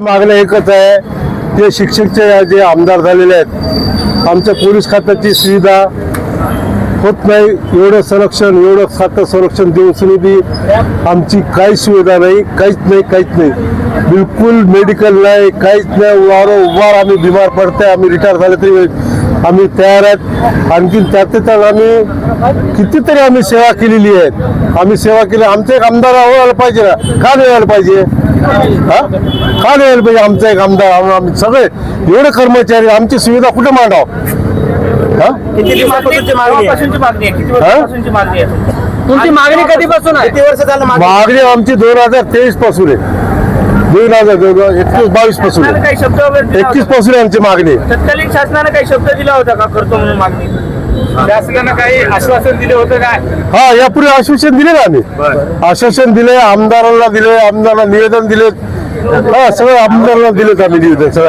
मागणं एकच आहे, ते शिक्षकचे जे आमदार झालेले आहेत, आमच्या पोलीस खात्याची सुविधा होत नाही. एवढं संरक्षण, एवढं खातं संरक्षण देऊन बी आमची काहीच सुविधा नाही, काहीच नाही. बिलकुल मेडिकल नाही, काहीच नाही. वारंवार आम्ही बिमार पडतोय. आम्ही रिटायर झाले तरी आम्ही तयार आहेत. आणखीन त्यात आम्ही कितीतरी आम्ही सेवा केलेली आहे. आम्ही सेवा केली. आमचा एक आमदार व्हायला पाहिजे ना, का नाही व्हायला पाहिजे? का नाही व्हायला पाहिजे आमचा एक आमदार? आम्ही सगळे एवढे कर्मचारी, आमची सुविधा कुठे मांडाव? तुमची मागणी कधीपासून आहे? मागणी आमची 2023 पासून आहे. 2021-22 पासून, 21 पासून आमची मागणी. तत्कालीन शासनाने काही शब्द दिला होता का करतो म्हणून मागणी? शासनानं काही आश्वासन दिलं होतं काय? हा, यापूर्वी आश्वासन दिले ना आम्ही. आश्वासन दिले, आमदारांना दिले, आमदारांना निवेदन दिले. हा, सगळं आमदारांना दिलेत आम्ही निवेदन सगळं.